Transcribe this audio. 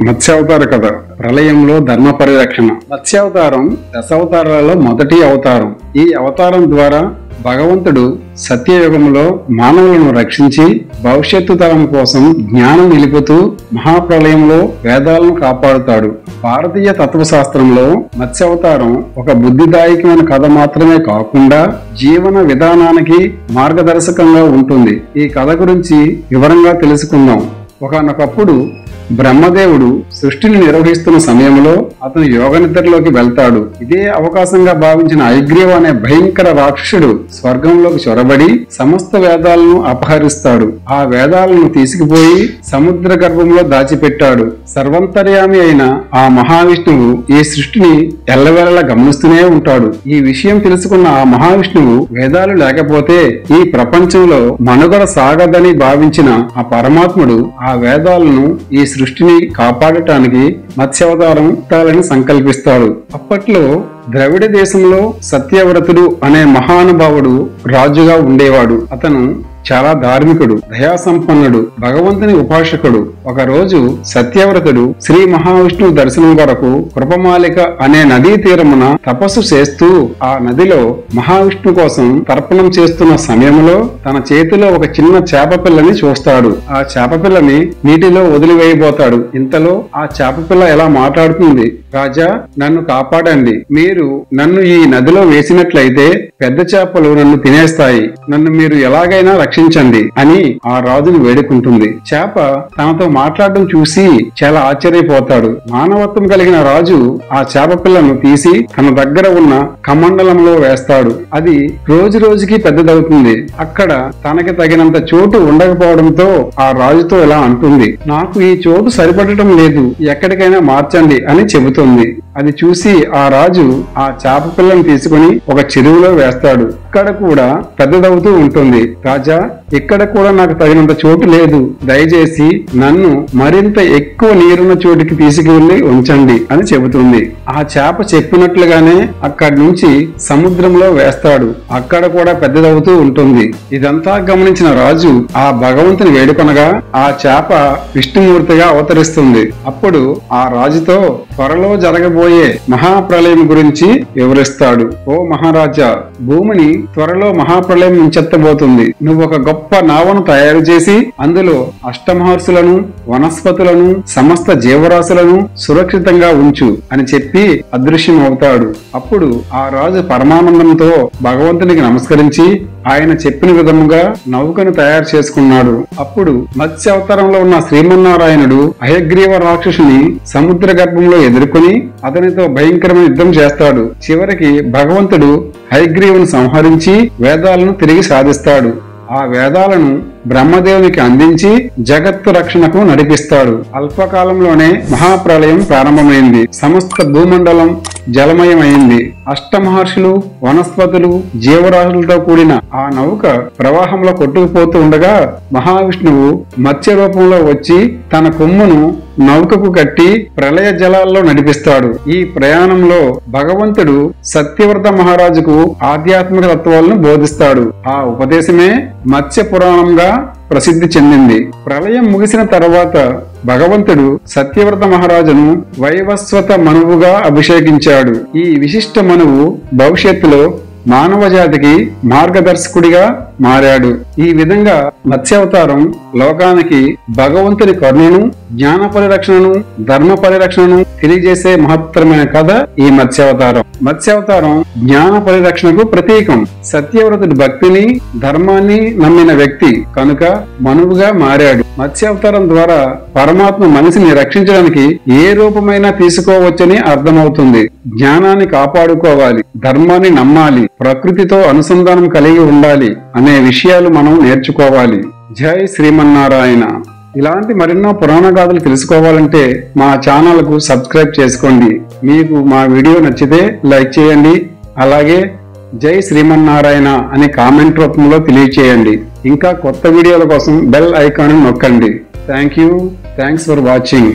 మత్స్యావతార కథ. ప్రళయంలో ధర్మ పరిరక్షణ. మత్స్యావతారం దశావతారాలలో మొదటి అవతారం. ఈ అవతారం ద్వారా భగవంతుడు సత్యయుగంలో మానవులను రక్షించి భవిష్యత్తు తరం కోసం జ్ఞానం నిలుపుతూ మహాప్రళయంలో వేదాలను కాపాడుతాడు. భారతీయ తత్వశాస్త్రంలో మత్స్యావతారం ఒక బుద్ధిదాయకమైన కథ మాత్రమే కాకుండా జీవన విధానానికి మార్గదర్శకంగా ఉంటుంది. ఈ కథ గురించి వివరంగా తెలుసుకుందాం. ఒకానొకప్పుడు బ్రహ్మదేవుడు సృష్టిని నిర్వహిస్తున్న సమయంలో అతను యోగ నిద్రలోకి వెళ్తాడు. ఇదే అవకాశంగా భావించిన హయగ్రీవ అనే భయంకర రాక్షసుడు స్వర్గంలోకి చొరబడి సమస్త వేదాలను అపహరిస్తాడు. ఆ వేదాలను తీసుకుపోయి సముద్ర గర్భంలో దాచిపెట్టాడు. సర్వంతర్యామి అయిన ఆ మహావిష్ణువు ఈ సృష్టిని ఎల్లవేళలా గమనిస్తూనే ఉంటాడు. ఈ విషయం తెలుసుకున్న ఆ మహావిష్ణువు వేదాలు లేకపోతే ఈ ప్రపంచంలో మనుగడ సాగదని భావించిన ఆ పరమాత్ముడు ఆ వేదాలను ఈ సృష్టిని కాపాడటానికి మత్స్యావతారం ఎత్తాలని సంకల్పిస్తాడు. అప్పట్లో ద్రవిడ దేశంలో సత్యవ్రతుడు అనే మహానుభావుడు రాజుగా ఉండేవాడు. అతను చాలా ధార్మికుడు, దయాసంపన్నుడు, భగవంతుని ఉపాసకుడు. ఒక రోజు సత్యవ్రతుడు శ్రీ మహావిష్ణువు దర్శనం కొరకు కృపమాలిక అనే నదీ తీరమున తపస్సు చేస్తూ ఆ నదిలో మహావిష్ణు కోసం తర్పణం చేస్తున్న సమయంలో తన చేతిలో ఒక చిన్న చేప పిల్లని చూస్తాడు. ఆ చేప పిల్లని నీటిలో వదిలివేయబోతాడు. ఇంతలో ఆ చేప పిల్ల ఎలా మాట్లాడుతుంది, రాజా నన్ను కాపాడండి, మీరు నన్ను ఈ నదిలో వేసినట్లయితే పెద్ద చేపలు నన్ను తినేస్తాయి, నన్ను మీరు ఎలాగైనా రక్షించండి అని ఆ రాజును వేడుకుంటుంది. చేప తనతో మాట్లాడడం చూసి చాలా ఆశ్చర్యపోతాడు. మానవత్వం కలిగిన రాజు ఆ చేప పిల్లను తీసి తన దగ్గర ఉన్న కమండలంలో వేస్తాడు. అది రోజు రోజుకి పెద్దదవుతుంది. అక్కడ తనకి తగినంత చోటు ఉండకపోవడంతో ఆ రాజుతో ఇలా అంటుంది, నాకు ఈ చోటు సరిపడటం లేదు, ఎక్కడికైనా మార్చండి అని చెబుతుంది. అది చూసి ఆ రాజు ఆ చేప పిల్లను తీసుకుని ఒక చెరువులో వేస్తాడు. ఇక్కడ కూడా పెద్దదవుతూ ఉంటుంది. రాజా, ఇక్కడ కూడా నాకు తగినంత చోటు లేదు, దయచేసి నన్ను మరింత ఎక్కువ నీరున్న చోటికి తీసుకువెళ్లి ఉంచండి అని చెబుతుంది. ఆ చేప చెప్పినట్లుగానే అక్కడి నుంచి సముద్రంలో వేస్తాడు. అక్కడ కూడా పెద్దదవుతూ ఉంటుంది. ఇదంతా గమనించిన రాజు ఆ భగవంతుని వేడుకొనగా ఆ చేప విష్ణుమూర్తిగా అవతరిస్తుంది. అప్పుడు ఆ రాజుతో త్వరలో జరగబోయే మహాప్రళయం గురించి వివరిస్తాడు. ఓ మహారాజా, భూమిని త్వరలో మహాప్రళయం ముంచెత్తబోతుంది. నువ్వు ఒక గొప్ప నావను తయారు చేసి అందులో అష్టమహర్షులను, వనస్పతులను, సమస్త జీవరాశులను సురక్షితంగా ఉంచు అని చెప్పి అదృశ్యం అవుతాడు. అప్పుడు ఆ రాజు పరమానందంతో భగవంతునికి నమస్కరించి ఆయన చెప్పిన విధముగా నౌకను తయారు చేసుకున్నాడు. అప్పుడు మత్స్యావతారంలో ఉన్న శ్రీమన్నారాయణుడు హయగ్రీవ రాక్షసుని సముద్ర గర్భంలో ఎదుర్కొని అతనితో భయంకరమైన యుద్ధం చేస్తాడు. చివరికి భగవంతుడు హయగ్రీవుని సంహరించి వేదాలను తిరిగి సాధిస్తాడు. ఆ వేదాలను బ్రహ్మదేవునికి అందించి జగత్తు రక్షణకు నడిపిస్తాడు. అల్పకాలంలోనే మహాప్రళయం ప్రారంభమైంది. సమస్త భూమండలం జలమయమైంది. అష్టమహర్షులు, వనస్పతులు, జీవరాశులతో కూడిన ఆ నౌక ప్రవాహంలో కొట్టుకుపోతూ ఉండగా మహావిష్ణువు మత్స్య రూపంలో వచ్చి తన కొమ్మును నౌకకు కట్టి ప్రళయ జలాల్లో నడిపిస్తాడు. ఈ ప్రయాణంలో భగవంతుడు సత్యవ్రత మహారాజుకు ఆధ్యాత్మిక తత్వాలను బోధిస్తాడు. ఆ ఉపదేశమే మత్స్య పురాణంగా ప్రసిద్ధి చెందింది. ప్రళయం ముగిసిన తర్వాత భగవంతుడు సత్యవ్రత మహారాజును వైవస్వత మనువుగా అభిషేకించాడు. ఈ విశిష్ట మనువు భవిష్యత్తులో మానవ జాతికి మార్గదర్శకుడిగా మారాడు. ఈ విధంగా మత్స్యావతారం లోకానికి భగవంతుని కరుణను, జ్ఞాన పరిరక్షణను, ధర్మ పరిరక్షణను తెలియజేసే మహత్తరమైన కథ ఈ మత్స్యావతారం. మత్స్యావతారం జ్ఞాన పరిరక్షణకు ప్రతీకం. సత్యవ్రతుడి భక్తిని, ధర్మాన్ని నమ్మిన వ్యక్తి కనుక మనువుగా మారాడు. మత్స్యావతారం ద్వారా పరమాత్మ మనిషిని రక్షించడానికి ఏ రూపమైనా తీసుకోవచ్చని అర్థమవుతుంది. జ్ఞానాన్ని కాపాడుకోవాలి, ధర్మాన్ని నమ్మాలి, ప్రకృతితో అనుసంధానం కలిగి ఉండాలి అనే విషయాలు మనం నేర్చుకోవాలి. జై శ్రీమన్నారాయణ. ఇలాంటి మరెన్నో పురాణ గాథలు తెలుసుకోవాలంటే మా ఛానల్ కు సబ్స్క్రైబ్ చేసుకోండి. మీకు మా వీడియో నచ్చితే లైక్ చేయండి. అలాగే జై శ్రీమన్నారాయణ అనే కామెంట్ రూపంలో తెలియచేయండి. ఇంకా కొత్త వీడియోల కోసం బెల్ ఐకాన్ నొక్కండి. Thanks for watching.